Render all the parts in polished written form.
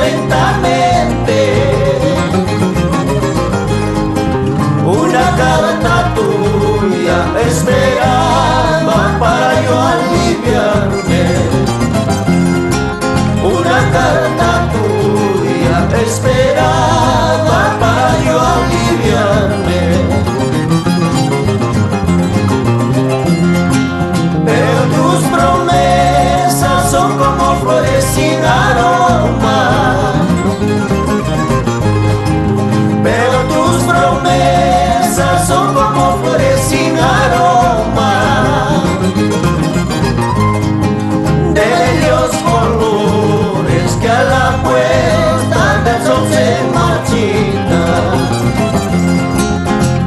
lentamente una carta tuya esperaba para yo aliviarme. Una carta tuya esperaba para yo aliviarme. Pero tus promesas son como flores sin aroma. Pero tus promesas son como flores sin aroma. De los colores que a la puesta del sol se marchitan.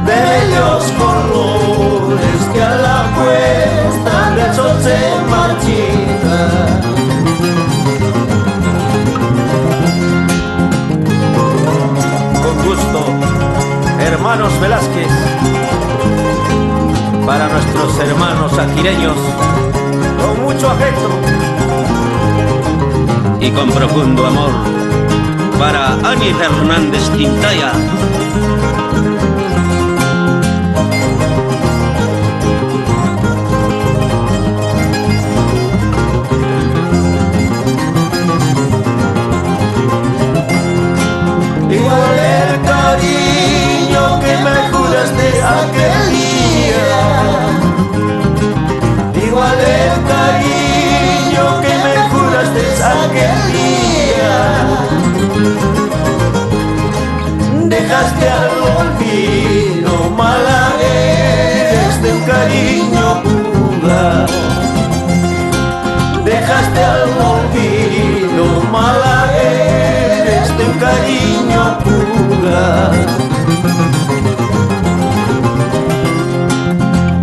De los colores que a la puesta del sol se marchitan. Con gusto, hermanos Velázquez, para nuestros hermanos ajireños, con mucho afecto y con profundo amor para Ani Fernández Quintaya. Igual el cariño que me juraste aquel día, igual el cariño que me juraste aquel día, dejaste al olvido malagueños de un cariño fugaz. Dejaste al olvido malagueños de un cariño fugaz.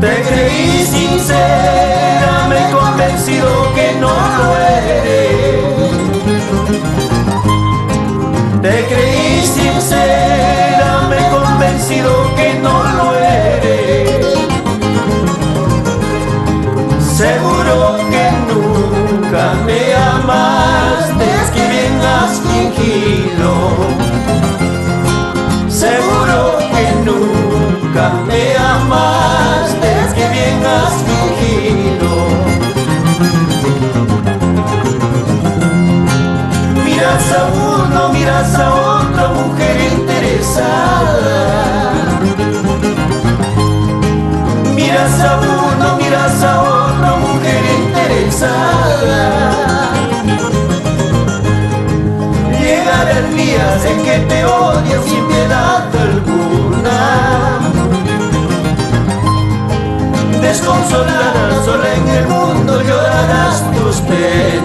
Te creí sincera, me he convencido que no lo eres. Te creí sincera, me he convencido que no lo eres. Seguro que nunca me amaste, es que bien has fingido. Seguro que nunca me amaste, es que bien has fingido. Miras a uno, miras a otra mujer interesada. Miras a uno, miras a otra mujer interesada. Llegará el día en que te odies sin piedad alguna. Desconsolada, sola en el mundo llorarás tus penas.